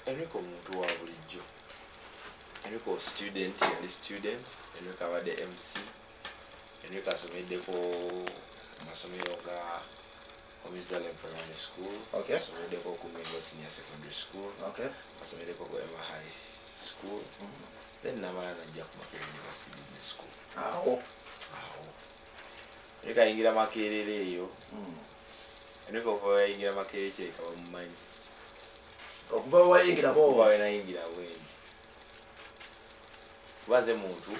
Enricho muntu wa bulijjo. Enricho student, yali student, Enricho abadde MC. Enricho asomeddeko amasomero ga Omizale Primary School. Okay. Asomeddeko ku Mengo Senior Secondary School. Okay. Asomeddeko ku Emma High School. Then namala najja ku Makerere University Business School. Aho. Enricho ayingira Makerere eyo. Enricho okuva yayingira Makerere kyeka bamumanyi. Okuva wayingira bo. Okuva wenayingira bwenzi. Kubanze muntu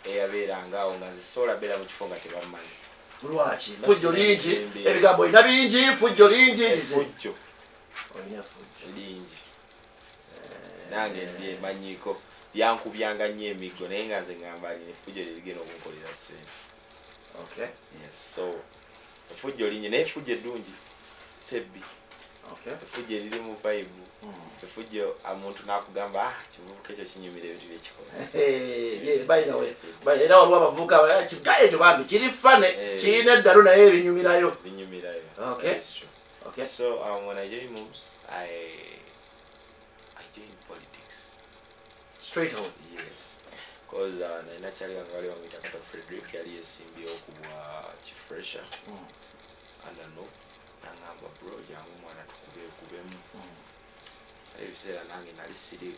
eyabeeranga awo nga nze sola beera mu kifo nga tebamumanyi. Lwaki? Fujjo lingi, ebigambo ina bingi, fujjo lingi. Fujjo. Olina fujjo. Lingi. Nange ndi manyiko. Yankubyanga nnyo emiggo naye nga nze ngamba alina effujjo lirigenda okunkolera ssente. Okay. Yes, so effujjo lingi naye effujjo eddungi sebbi. Okay. Effujjo eririmu vibe. Effujjo omuntu n'akugamba kivubuka ekyo kinyumira ebintu byekikola. Bayina we. Era waliwo abavubuka kigaye ekyo bambi kiri fane kirina eddalu naye ebinyumirayo. Binyumirayo. Okay. That's true. Okay. So when I joined moves, I joined politics. Straight on. Yes. Because naturally wangali wamwita Kata Frederick yali yesimbi okubwa chief fresher. And no. Nangamba bro jangu mwana tukubemu. Ebiseera nange nali siri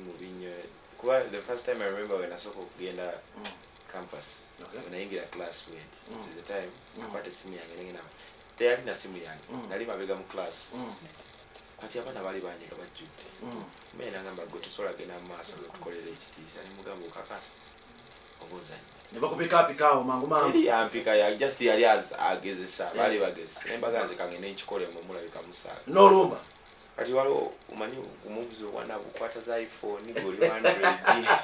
mu binyo. Kuba the first time I remember when I saw kugenda campus. Okay. When I ingira class went. There's a time nakwata simu yange nengena. Teyali na simu yange. Nali mabega mu class. Kati abana bali banjika bajjudde. Mena ngamba go tosola gena maaso tukolera ekitiisa ne mugamba okakasa. Obozanya. Ne bakubika apikawo mangu mangu. Eri ampika ya just yali agezesa bali bagezi. Nembaganze kange n'ekikole mu mulabika musaga. No rumba. Kati waliwo umanyi umubuzi wana bukwata za iPhone goli 100.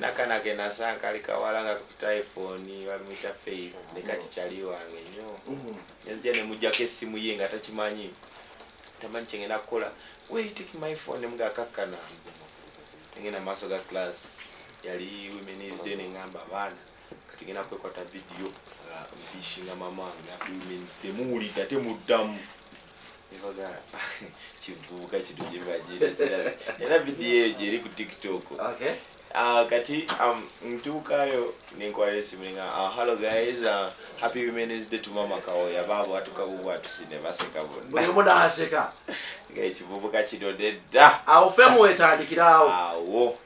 Nakana kena sanka alikawalanga ku iPhone wali muita Faith ne kati chali wange nnyo. Yazija ne mujjako essimu ye nga takimanyi. Tamanyi kyengenda kukola. Wait, take my phone mga kakkana. Ngena maso ga class yali Women's Day ngamba abana. Kati ngena kwekwata video mbishinga mamange happy Women's Day muwulira temuddamu. Nibaga kivubuka kitu kibajire. Era video eri ku TikTok. Okay. Kati ntukayo ninkwale siminga hello guys, happy Women's Day to mama kaoya babo atukabuwa tusine baseka bonna. Buli muda aseka. Kivubuka kidodedda. Awo femu wetandikirawo.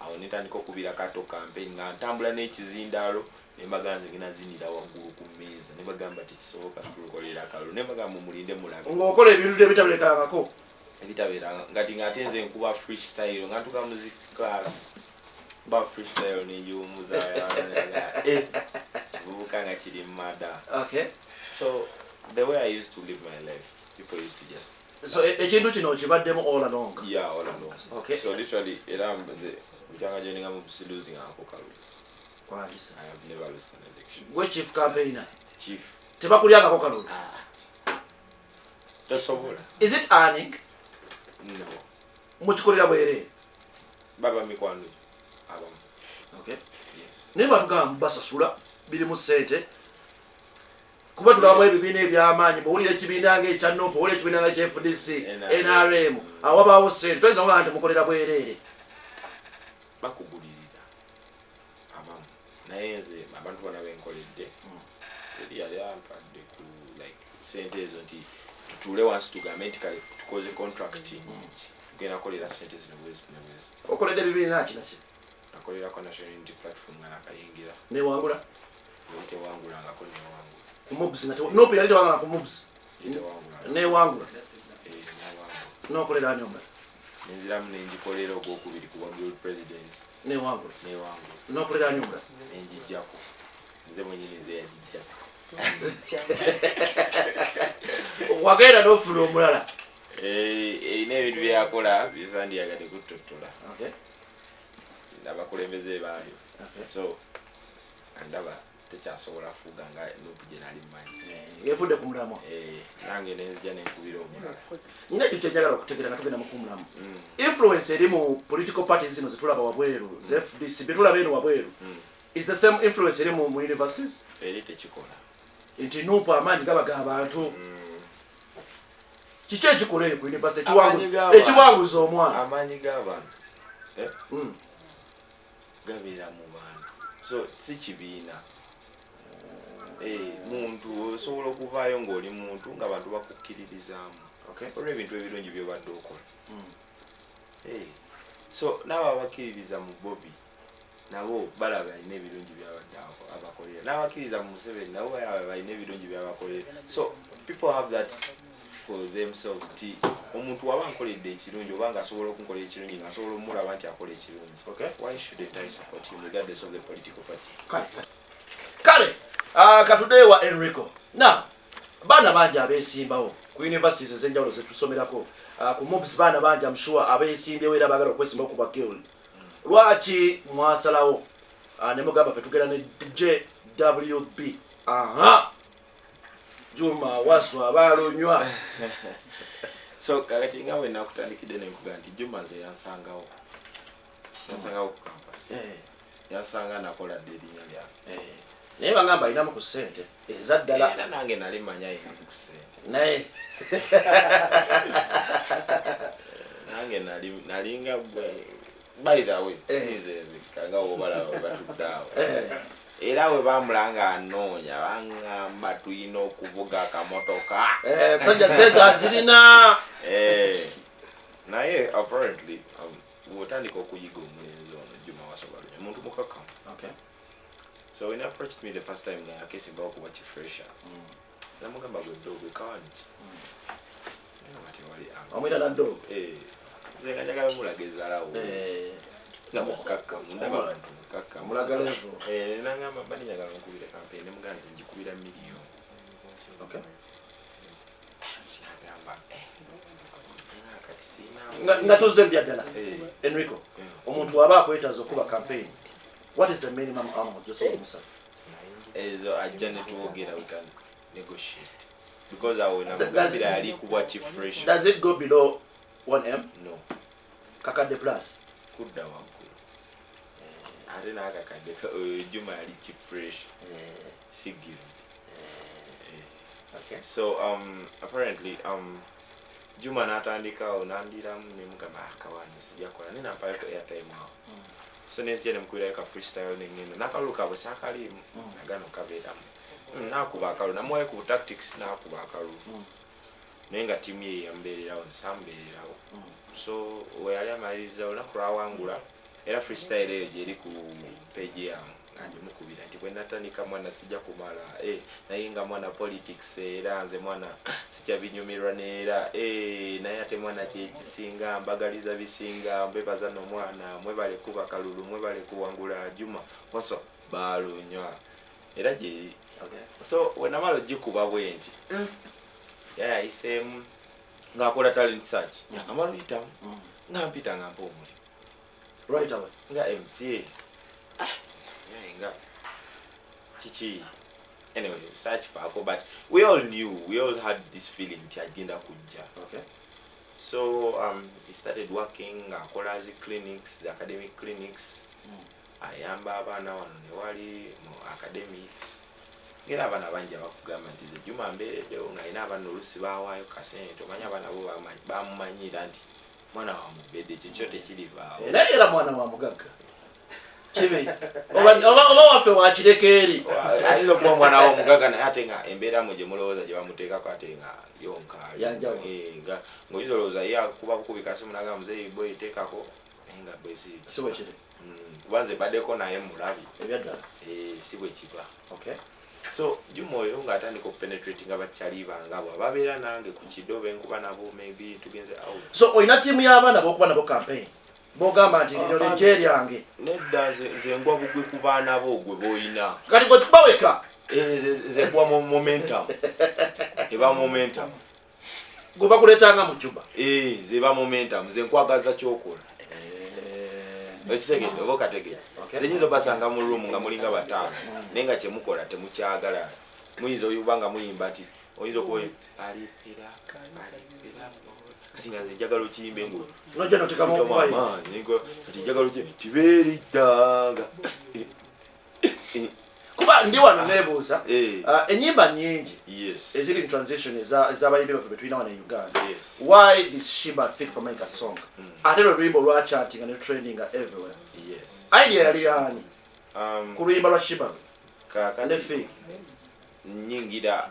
Awo nitandika okubira kato campaign nga ntambula n'ekizindalo nembaganze ngina zinira waggulu ku mmeeza nebagamba tekisoboka tukolera akalo nebagamba mulinde mulabe. Ng'okola ebintu ebitaberekangako. Ebitabeera ngati ngatenze nkuba freestyle nga ntuka music class. Ba freestyle n'enjumuza kivubuka nga kiri mada. Okay. So the way I used to live my life, people used to just so ekintu kino kibaddemu all along. Yeah, all along. Okay. So literally era mze mutanga joining am losing akokalu. Why is I have never lost an election. Which chief campaigner? Chief. Tebakulyanga kokalu. Tosobola. Is it earning? No. Mukikolera bwere. Baba mikwano. Abamu. Okay. Yes. Ne batugamba basasula biri mu ssente. Kuba tulamu ebibiina eby'amaanyi bw'owulira ekibiina ng'ekya NOPA owulira ekibiina nga FDC NRM awabaawo ssente toyinza kugaa nti mukolera bwereere. Bakugulirira abamu naye nze abantu bonna benkoledde eri yali ampadde ku like ssente ezo nti tutuule wansi tugambe nti kale tukoze contract tugenda kolera ssente zino bwezi nebwezi. Okoledde ebibiina kinaki? Nakolerako National Unity Platform nga nakayingira. Newangula? Yali tewangulangako newangula. Ku mobs NOPA yali tewangula ku mobs. Newangula. Newangula. N'okolera ani omulala? Nenziramu nenjikolera ogwokubiri ku bwa president. Newangula. Newangula. N'okolera ani omulala? Nenjijjako. Nze mwenyini nze yajijjako. Wagenda n'ofuna omulala? Erina ebintu byakola bisandiyagadde kutottola. Okay. Abakulembeze baayo. Okay. So andaba tekyasobola fuga nga NOPA gye nali mmanyi. Yefudde ku mulamwa. Nange nenzija nenkubira omulala. Nina ekyo kyenjagala okutegeera nga tugenda mu kumulamu. Influence eri mu political parties zino zetulaba wabweru, FDC betulaba eno wabweru. Is the same influence eri mu universities? Feri tekikola. Nti NOPA amaanyi gabaga abantu. kiki ekikola ku university ekiwanguza omwana amaanyi g'abantu gabeera mu bantu so si kibiina muntu osobola okuvaayo ng'oli muntu ng'abantu bakukkiririzaamu olw'ebintu ebirungi by'obadde okola so nabo abakkiririza mu Bobi nabo balaba balina ebirungi by'abadde abakolera n'abakkiriza mu Museveni nabo balaba balina ebirungi by'abakolera so people have that for themselves ti omuntu waba nkoledde ekirungi oba ng'asobola okunkolera ekirungi ng'asobola omulaba nti akola ekirungi why shouldn't I support him regardless of the political party kale katuddeyo wa Enricho now baana bangi abeesimbawo ku universities ez'enjawulo zetusomerako ku mobs baana bangi I'm sure abeesimbyewo era baagala okwesimbawo ku bakiroli lwaki mwasalawo ne mugamba ffe tugenda ne JWB Juma Wasswa Balunywa so kakati nga bwe nakutandikidde nenkuga nti Juma nze yansangawo ku campus yansanga nakola dde erinnya lyange naye bagamba ayinamu ku ssente ezaddala era nange nali manya ayinamu ku ssente naye nange nalinga by the way sinzezikanga wobalaba batuddaawo era we bamulanga anoonya bangamba tulina okuvuga akamotoka musajja sente azirina naye apparently bw'otandika okuyiga omulenzi ono Juma Wasswa Balunywa muntu mukakamu so when he approached me the first time nga yakesimbawo kuba kifresher namugamba gwe ddogo ekawaniki omwita naddogo nze nga njagala omulaga ezalawo nga mukakkamu ndaba bantu mukakkamu mulagalevu nangamba bani njagala nkubire campaign nemuganzi njikubira million sinagamba kati sina nga tuzze byaddala Enricho omuntu waba akwetaaza okuba campaign what is the minimum amount just so ezo ajja netwogera we can negotiate because awo namugambira yali kubwa kifresh does it go below 1M no kakadde plus kudda waggulu ate nakakadde Juma yali kifresh sigiri so apparently Juma natandikawo nandiramu nemugamba akawani sijakola nenampayoko airtime awo so nesije nemukubirayo ka freestyle nengendo nakalulu kabo sakalimu nagano kabeeramu nakuba akalu namuwayo ku tactics nakuba akalu naye nga tiimu ye yambeererawo nsambeererawo so we yali amaliriza olunaku lwawangula era freestyle eyo gyeri ku page yange nga njimukubira nti bwe natandika mwana sijja kumala naye nga mwana politics era nze mwana sikyabinyumirwa neera naye ate mwana kyekisinga mbagaliza bisinga mbebaza n'omwana mwebale kuba kalulu mwebale kuwangula Juma Wasswa Balunywa era gyeri so wenamala ogikuba bwe nti yayayiseemu ng'akola talent search yakamala oyitamu nga mpita nga mpa omuli right away nga MCA nga chichi anyway search faako but we all had this feeling nti agenda kujja so he started working akola zi clinics the academic clinics ayamba abaana wano ne wali mu academics ngera abaana bangi abakugamba nti ze Juma mbeereddewo nga alina abaana olusi baawaayo kasente omanya abaana bo bamumanyira nti mwana wa mubedde kikyo tekirivaawo era mwana wa mugagga kibi oba waffe wakirekeeri ayinza okuba mwana wa mugagga naye ate nga embeeramu gye mulowooza gye bamuteekako ate nga yonka ng'oyinza olowooza ye akuba bukubika simu nagamba muzeeyi bwe eteekako naye nga bwe si bwe kiri kuba nze baddeko naye mulabi ebyaddala si bwe kiba so Juma oyo ng'atandika okupenetrating abakyali bange abo ababeera nange ku kidobe nkuba nabo maybe tugenze out so oyina ttiimu y'abaana b'okuba nabo campaign bogamba nti lino linje lyange nedda nze ngwa bugwe ku baana bo gwe boyina kati gwe tubaweka nze kuba momentum eba momentum gwe bakuleetanga mu Juba nze eba momentum nze nkwagaza kyokola ekitegedde oba okategedde nze nyinza obasanga mu room nga mulinga bataano naye nga kyemukola temukyagala muyinza oyuba nga muyimba ti oyinza okuba alipira kati nga nze njagala okiyimbe ngo nojja notekamu kati njagala okiyimbe tibeeriddanga kuba ndi wano nebuuza enyimba nyingi eziri in transition ez'abayimbi baffe betulina wano e Uganda. Why did Shiba fit for make a song? Ate oluyimba olwachantinga ne trendinga everywhere. Idea yali yani ku luyimba lwa Shiba ne fake nyingira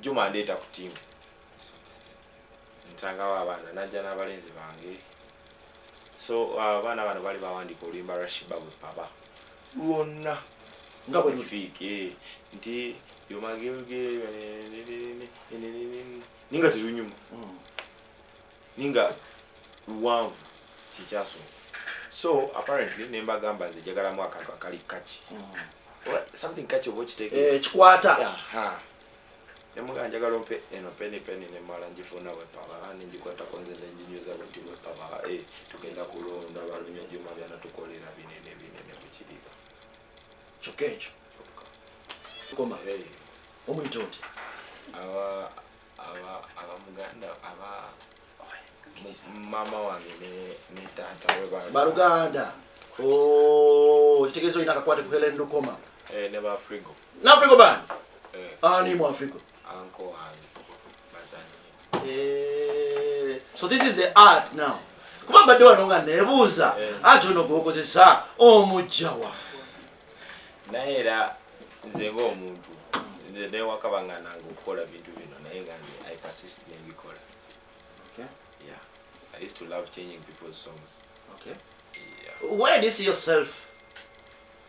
Juma ndeta ku team ntanga abana najja n'abalenzi bange, so abaana bano bali bawandika oluyimba lwa Shiba bwe paba lwonna nga bwe fike nti yomageuge ninga terunyuma ninga luwanvu kikyaso. So apparently nemba gamba nze jagalamu akantu akali kachi something kachi oba kiteke kikwata nemuga njagala mpe eno peni ne mala njifuna we paba ninjikwata konze nenjinyuza bwe tiwe paba tugenda kulonda Balunywa Juma byana tukolera binene kukiriba chokecho koma omwito nti Muganda mama wange ne tata we Baruganda kitegezo inakakwate ku Helen Lukoma ne ba Afrigo na Afrigo band ani mu Afrigo anko wange basani so this is the art now kuba badde wano nga nebuuza ate ono gwokozesa omujjawa naye era nze ng'omuntu nze newakabanga nange okukola bintu bino naye nga I persist nebikola. Yeah, I used to love changing people's songs. Yeah. Where do you see yourself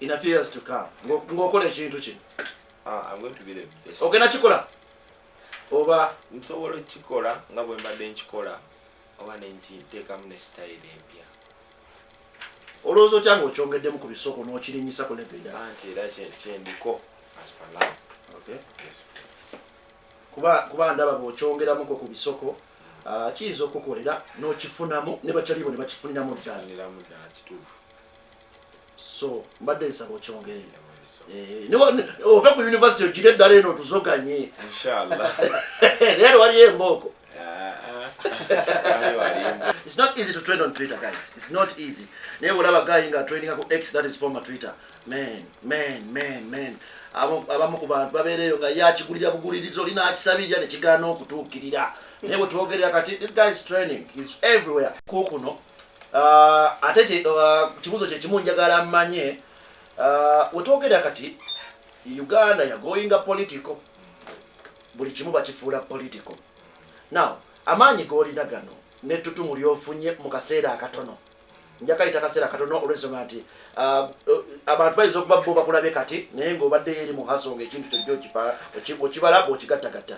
in a few years to come? Ngokola ekintu kino. I'm going to be the best. Ogenda kikola oba nsobola kikola nga bwe mbadde nkikola oba nenkiteekamu ne style empya. Olowooza otya ng'okyongeddemu ku bisoko n'okirinyisa ku level da anti era kyendiko as per now. Yes. Kuba ndaba bw'okyongeramuko ku bisoko kiyinza okukolera n'okifunamu ne bakyalibo ne bakifuniramu ddala kituufu. So mbadde nsaba okyongere ove ku university ogire eddala eno otuzoganye inshallah. Leero waliyo embooko. It's It's not easy to trend on Twitter, guys. It's not easy. Never have a guy trending on X that is former Twitter. Man. Abamu ku bantu babeereyo nga yakigulira bugulirizo lina akisabirya ne kigaana okutuukirira. Naye bwe twogerera kati this guy is trending. He's everywhere. Kukuno ate kibuzo kye kimu njagala mmanye we twogerera kati Uganda ya going political. Buli kimu bakifuula political. Now amaanyi g'olina gano n'ettutumu ly'ofunye mu kaseera akatono njakayita kaseera katono olw'ensonga nti abantu bayinza okuba bo bakulabye kati naye ng'obaddeyo eri mu haso ng'ekintu kyojja okibala bw'okigattagatta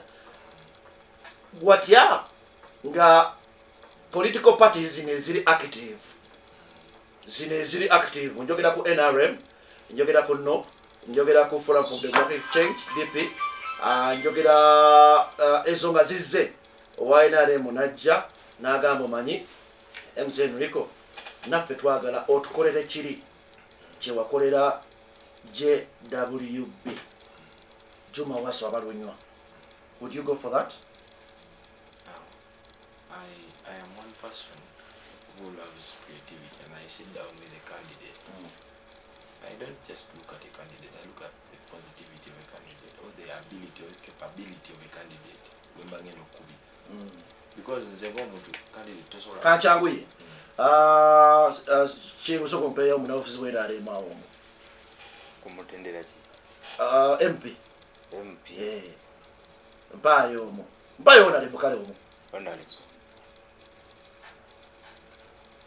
watya nga political parties zino eziri active njogera ku NRM njogera ku NO njogera ku Forum for Democratic Change DP njogera ezo nga zizze owainaremu najja n'agamba omanyi MC Enricho naffe twagala otukolere kiri kyewakolera JWB Juma Wasswa Balunywa. Would you go for that? I am one person who loves creativity and I sit down with a candidate. I don't just look at a candidate, I look at the positivity of a candidate or the ability or capability of a candidate. Because nze ng'omuntu candidate tosobola kankyanguye kyebusoka ompeeyo mu n'ofiisi w'NRM awo kumutendera ki MP mpaayo omwo mpaayo onalebo kale omwo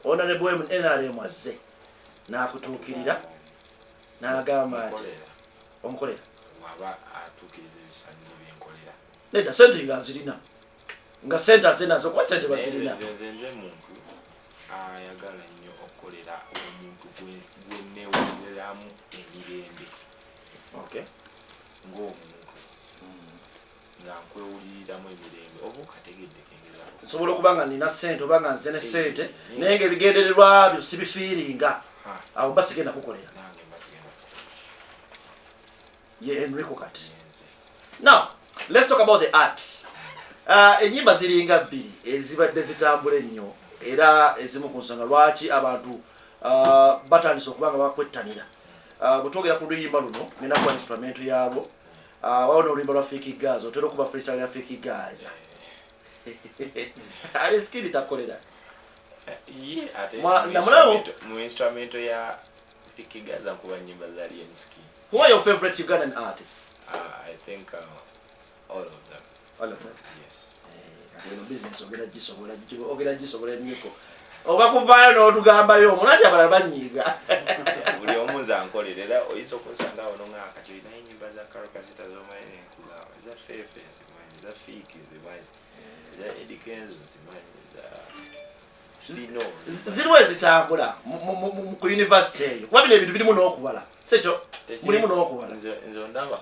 onalebo NRM azze n'akutuukirira n'agamba nti omukolera waba atuukiriza ebisaanyizo byenkolera nedda sente nga nzirina nga sente azenazo kuba sente bazirina nze muntu ayagala nnyo okukolera omuntu gwenewuliramu emirembe ng'omuntu nga nkwewuliriramu emirembe oba okategedde kengeza nsobola okuba nga nina sente oba nga nze ne sente naye ng'ebigendererwa byo sibifiiringa awo mba sigenda kukolera nange mbasigenda ye Enricho kati. Now let's talk about the art. Enyimba ziringa bbiri ezibadde zitambula ennyo era ezimu ku nsonga lwaki abantu batandise okuba nga bakwettanira butogera ku luyimba luno nina kwa instrument yabo wao no luyimba lwa Fake Guys otera okuba freestyle ya Fake Guys ali skili takolera ate namulawo mu instrument ya Fake Guys akuba nyimba za Lienski. Who are your favorite Ugandan artists? I think all of them. All of them? Yes. Hey, business ogera gisobola niko okakuvaayo n'otugambayo omulangi abalala banyiiga buli omunza ankolerera oyinza okunsanga ono nga kati olina ennyimba za karokasita z'omanyi nenkugamba eza fefe nzimanyi eza fiiki nzimanyi eza edikenzo nzimanyi eza fino ziriwo ezitambula ku yunivasite eyo kuba bino ebintu birimu n'okubala sekyo mulimu n'okubala nze ondaba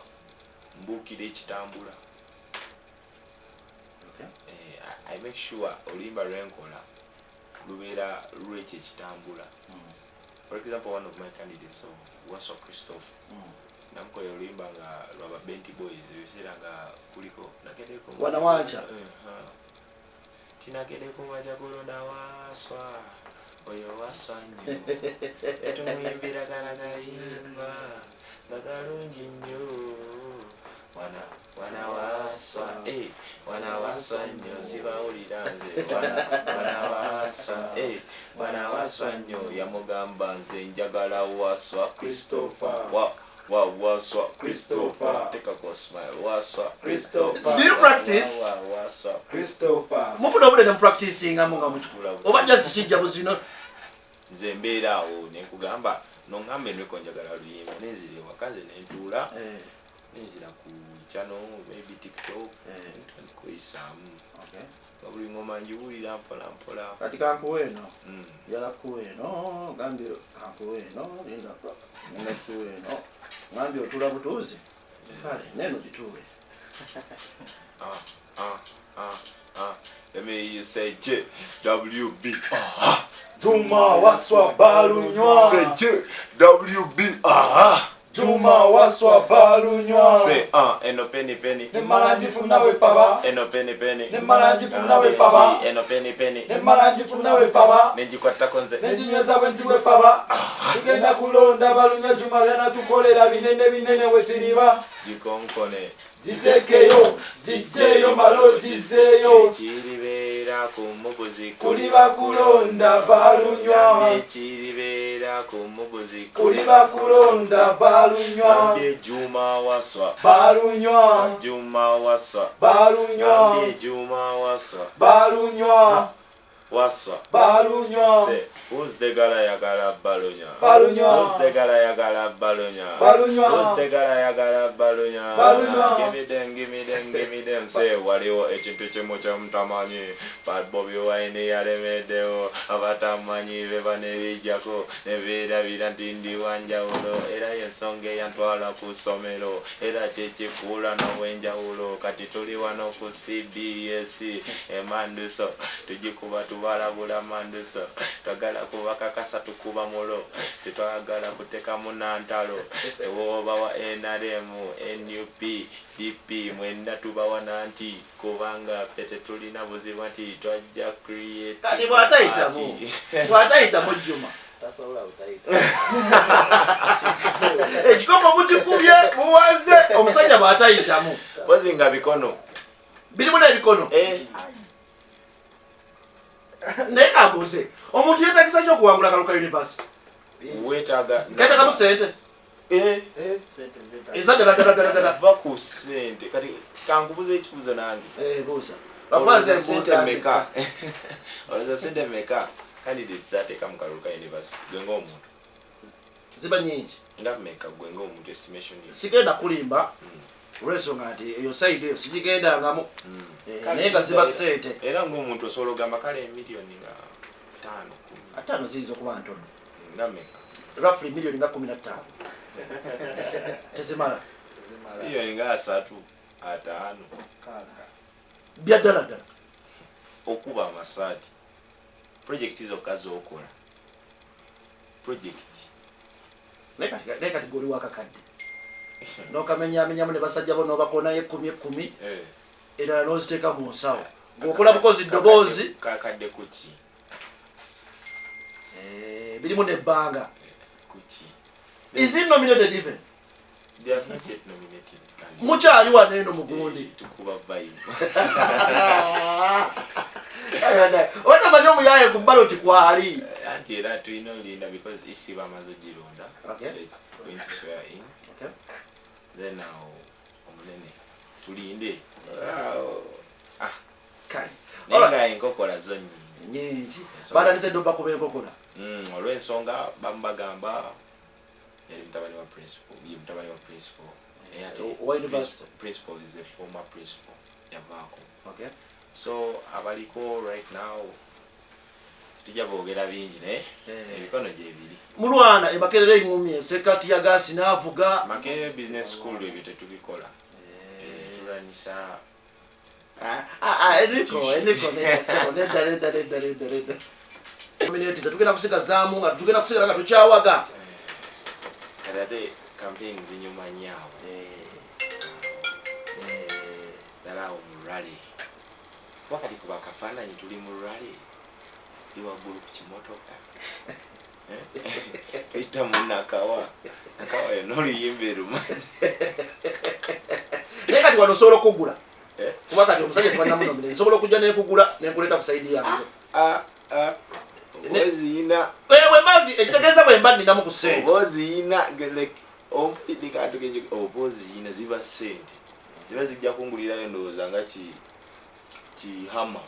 mbuukira ekitambula. I make sure oluyimba lwenkola lubeera lwekyo ekitambula. For example, one of my candidates of Wasswa Christopher namukolera oluyimba nga lwaba Benti Boys ebiseera nga kuliko nakedeko wana wancha tinakedeko macha kulonda Wasswa oyo Wasswa nnyo tumuyimbira kalagayimba bakalungi nnyo wana Wasswa wana Wasswa nnyo sibawulira nze wana Wasswa nnyo yamugamba nze njagala Wasswa Christopher Wasswa Christopher take a go smile Wasswa Christopher. Do you practice? Wasswa Christopher mufuna obudde ne practicing amunga mutukula oba just kijja buzino nze mbeera awo nenkugamba nongambe nweko njagala luyimba nenzire wakaze nentuula nenzira ku channel maybe TikTok nkoyisamu buli ngoma njiwulira mpola kati kankuweeno yala kuweeno gambye kankuweeno linda kuweeno gambye otula butuuzi kale neno gituule let me hear you say JWB Juma Wasswa Balunywa say JWB Juma Wasswa Balunywa say eno penny ne malanji funa we paba eno penny ne malanji funa we paba eno penny ne malanji funa we paba nenjikwata konze nenjinyweza bwenti we paba tugenda kulonda Balunywa Juma yana tukolera binene wetiriba jikonkone jitekeyo jijeyo malo jizeyo chiribera kumubuzi kuliba kulonda Balunywa chiribera kumubuzi kuliba kulonda Balunywa Juma Wasswa Balunywa Juma Wasswa Balunywa Juma Wasswa Balunywa Wasswa Balunywa say who's the gala yagala Balunywa Balunywa who's the gala yagala Balunywa Balunywa who's the gala yagala Balunywa Balunywa give me them say waliwo ekintu kimu kyemutamanyi Bad Bobi Wine yalemeddeo abatamanyi beba nebijjako nebeerabira nti ndi wanjawulo era yensonga eyantwala ku ssomero era kyekifuula n'ow'enjawulo kati tuli wano ku CBS emanduso tugikuba tubalabula manduso twagala kubakakasa tukuba mulo tetwagala kutekamu nantalo ewooba wa NRM NUP DP mwenda tubawa nanti kubanga fete tulina buzibu nti twajja create kati bw'atayitamu Juma tasobola utayita ekikopo mukikubye muwaze omusajja bw'atayitamu wazinga bikono birimu n'ebikono naye abuuze omuntu yeetagisa ki okuwangula Kaluka University kaitagamu sente eza ddala va ku sente kati kankubuza ekibuzo nange buuza olowooza sente meka candidates zateeka mu Kaluka University gwe ng'omuntu ziba nyingi nga meka gwe ng'omuntu estimation sigenda kulimba olw'ensonga nti eyo sayidi eyo sigigendangamu naye nga ziba sente era ng'omuntu osobola ogamba kale emiliyoni nga 5 ziyinza okuba ntono nga meka roughly miliyoni nga 15 tezimala miliyoni nga 3 5 bya ddala okuba amasaati project zokka z'okola project naye kati goli wakakadde n'okamenyamenyamu ne basajja bo n'obakonayo 10 era n'oziteeka mu nsawo ng'okola bukozi ddoboozi kakadde kuki birimu n'ebbanga kuki Is it nominated even? They have not yet nominated. Muchali wa neno mugundi. Tukuba vibe. Wana manyomu yaye ku ballot kwali. Anti era tulina olinda because isiba amazo gironda. Okay. So it's going to swear in. Okay. Then now omunene tulinde. Kai. Nenga enkokola zo nyingi. Bana nise ndo bakuba enkokola. Olw'ensonga bambagamba yali mutabani wa principal. Ye mutabani wa principal. Principal is a former principal. Yavako. Okay. So abaliko right now tujja boogera bingi ne ebikono gye biri. Mulwana ebakerere ingumi sekati ya gasi navuga. Makerere business school ebyo tetubikola. Tulanisa Enricho nedda. Community tugenda kusika zaamu nga tugenda kusika nga tukyawaga. Kati campaign zinyuma nyaawo. Dala omulale. Wakati kuba kafaananyi tuli mu rally. Ndi waggulu ku kimotoka. Ita munakawa. Nakawa yo n'oluyimba erumanyi. Naye kati wano osobola okugula. Kuba kati omusajja tebanamunomere nsobola okujja n'ekugula n'enkuleeta ku sayidi yange. Oboziina. Wewe mazi ekitegeeza bwe mba nninamu ku ssente. Oboziina ompulidde katugenje oboziina ziba ssente. Ziba zijja kungulirayo ndowooza nga kihama.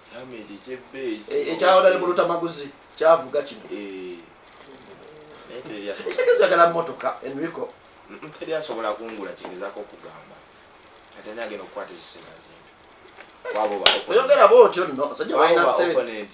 Kihama ekyo kyebbeesi. Ekyawona ne muluta maguzi kyavuga kino. Ekitegeeza gala mmotoka Enricho. Teri asobola kungula kigezaako okugamba. Ate naye agenda okukwata ekisinga zinto. Wabo ba. Oyogera bw'otyo nno sajja balina ssente.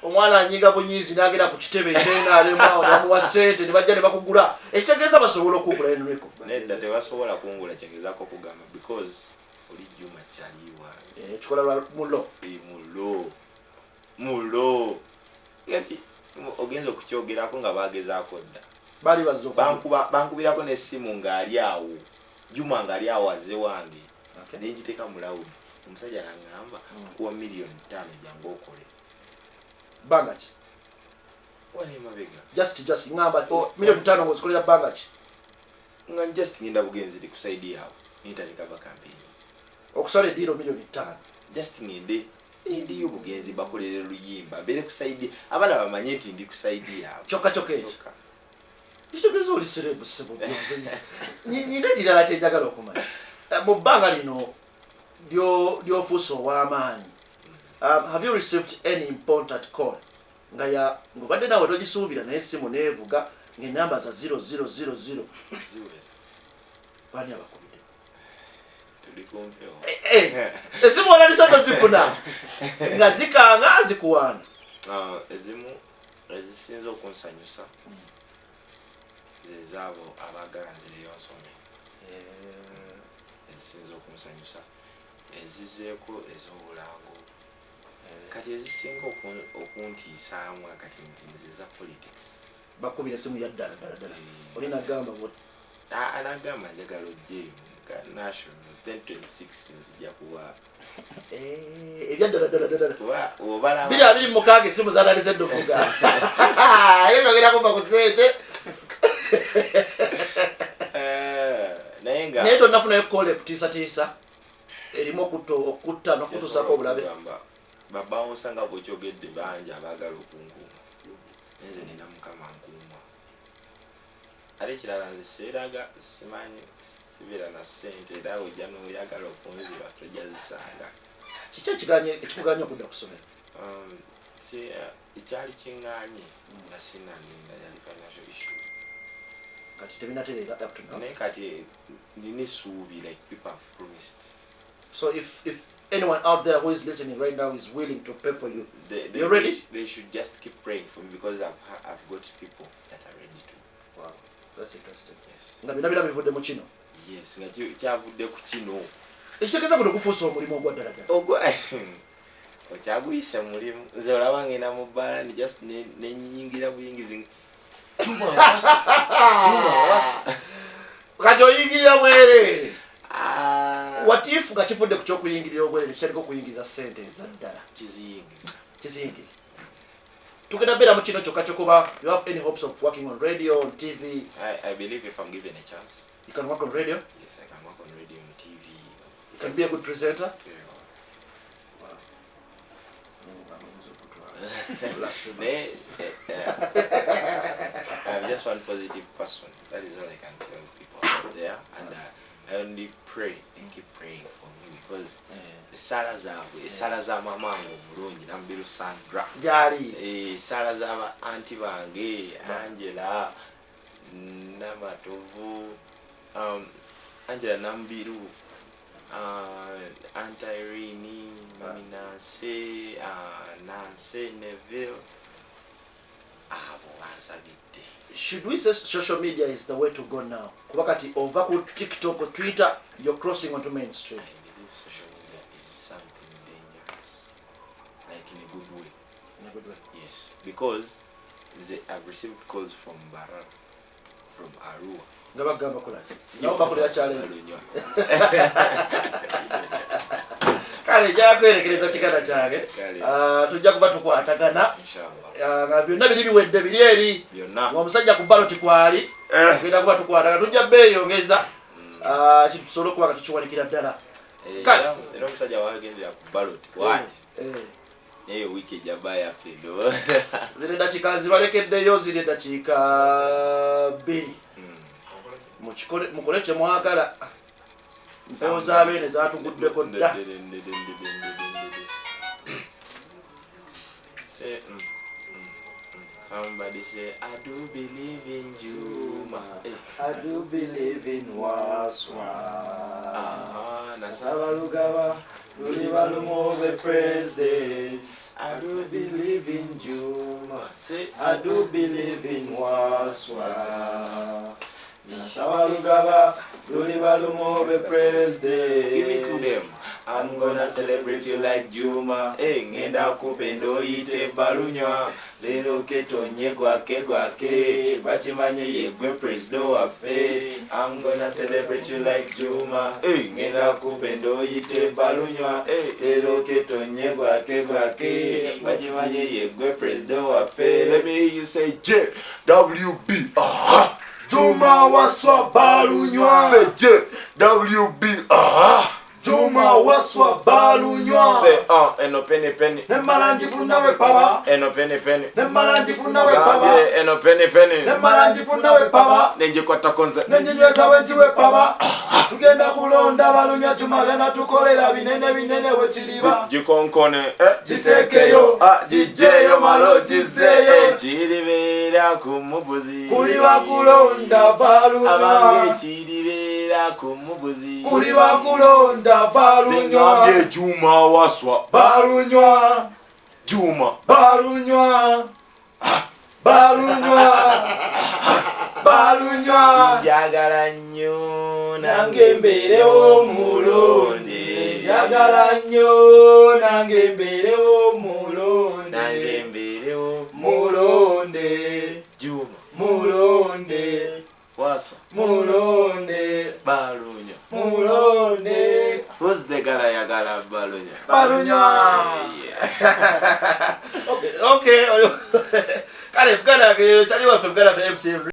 Omwana anyiga bunyizi n'agenda ku kitebe n'alema bamuwa ssente ne bajja ne bakugula. Ekitegeeza basobola okugula Enricho. Nedda tebasobola kungula kyegezaako okugamba because oli Juma kyaliwa. Ekikola lwa mulo. Mulo. Yati ogenza okukyogerako nga bagezaako dda. Bali bazzo. Bankubirako n'essimu ng'ali awo. Juma ng'ali awo aze wange. Ne ngiteeka mu lawudi. Omusajja n'aŋŋamba kuwa $5 million jangu okole. Banga ki? Wali mabega. Just ngamba $5 million ngozikolera banga ki? Nga just ngenda bugenzi ndi kusaidi yawo. Nitandika ba campaign. Okusala eddiiro $5 million. Just ngende ndi y'obugenzi bakolere luyimba. Mbere kusaidi abana bamanye nti ndi kusaidi yawo. Kyokka ekyo. Ekitegeeza oli serebu sebo byobuzenyi. Nyina kirala kyenjagala okumanya. Mu bbanga lino lyofuusa ow'amaanyi. Have you received any important call? Ngobadde naawe togisuubira naye essimu neevuga ng'ennamba za 0000. Baani abakubidde? Tuli kumpewo. Essimu olaliso tozifuna. Nga zikanga zikuwaana. Ezimu ezisinza okunsanyusa. Zezaabo abaagala nzireyo nsome. Ezisinza okunsanyusa. Ezizeeko ez'obulango. Kati ezisinga okuntiisaamu akati nti nziza politics. Bakubira essimu ya ddala. Olina agamba bwoti. Anagamba njagala ojje national 1026 nzija kuwa. Ebya ddala. Obala. 226 essimu zaatalize ddukuga. Yogera kuva ku ssente. Naye tonnafunayo kole kutiisatiisa. Erimu okutta n'okutuusako obulabe. Babawunsa nga bwekyogedde bangi abaagala okunkuuma. Nze nina mukama nkuuma. Ate ekirala nze seeraga simanyi sibeera na ssente era ojja n'oyagala okunziba tojja zisanga. Kiki ekikuganya okudda ku ssomero? Ekyali kiŋŋaanye nga sinnalinda yali financial issue. Kati tebinatereera up to now. Naye kati nina essuubi like people have promised. So if anyone out there who is listening right now is willing to pay for you, you're ready? They should just keep praying for me because I've got people that are ready to. Wow, that's interesting. Yes. Nga bina bivudde mu kino. Yes, nga kyavudde ku kino. Ekitegeeza kuno kufuusa omulimu ogwa ddala. Okyaguyise mulimu. Nze olaba ngenda mu bbaala ndi just nenyingira buyingizi. Juma Wasswa. Kati oyingirira bwere. Watifu nga kifudde ku ky'okuyingirira obwere kyaliko okuyingiza ssente eza ddala. Kiziyingiza. tugenda beera mu kino kyokka kyokuba you have any hopes of working on radio, on TV? I believe if I'm given a chance. You can work on radio? Yes, I can work on radio and TV. You can be a good presenter? Yeah. I'm just one positive person. That is all I can tell people out there. And I only pray and keep praying for me because Sala za mamangu mulungi nambiru Sandra. Jali. Sala za auntie bangi, Angela, Namatovu, Angela Nambiru, Aunt Irene, Mami Nancy, Nancy Neville. Should we say social media is the way to go now? Kubakati over ku TikTok or Twitter, you're crossing onto mainstream. I believe social media is something dangerous, like in a good way. In a good way. Yes, because I've received calls from Barak, from Arua. Gaba kulaki. No bakulya challenge. Kale jakwerekereza kikala kyange. Tujja kuba tukwatagana. Inshallah. Nga byonna biri biwedde biri eri. Byonna. Omusajja ku ballot kwali. Tugenda kuba tukwatagana. Tujja beeyongeza. Kitusobola okuba nga tukiwanikira ddala. Kale. Era omusajja wagendera ku ballot. What? Naye wiki ejaba yaffe ndo. Ziri eddakiika zibalekeddeyo ziri eddakiika 2. Mukole kye mwagala. Mpewo z'abeene zaatuguddeko dda. Somebody say, I do believe in Juma. I do believe in Wasswa. Nasabalugaba, Lulibalumove president. I do believe in Juma. Say, I do believe in Wasswa. Nasabalugaba, Lulibalumove president. give it to them. I'm gonna celebrate you like Juma. Ngenda kupendo ite balunywa. Lero ketonye gwake bachimanye yegwe president waffe. I'm gonna celebrate you like Juma. Ngenda kupendo ite balunywa. Lero ketonye gwake bachimanye yegwe president waffe. Let me hear you say JWB. Juma Wasswa Balunywa. Say JWB. Juma Wasswa Balunywa. Say eno penny. Nemalanji funawe paba. Eno penny. Nemalanji funawe paba. Eno penny. Nemalanji funawe paba. Nenje kwata konza. Nenjinywesa wentiwe paba. Tugenda kulonda Balunywa Juma gana tukolera binene wekiriba. Jikonkone. Jitekeyo. Jijeyo malo jizeyo. Chiribera kumubuzi. Kuliba kulonda Balunywa. Abange chiribera kumubuzi. Kuliba kulonda Balunywa. Zingamye Juma Wasswa Balunywa. Juma Balunywa. Balunywa. Njagala nnyo Nange mbeerewo mulonde. Njagala nnyo nange mbeerewo mulonde. nange mbeerewo Mulonde. Juma Mulonde. Wasswa Mulonde. Balunywa. Mulonde. Who's the gala yagala Balunywa? Balunywa. Okay. Kale Buganda ke chali wa Buganda MC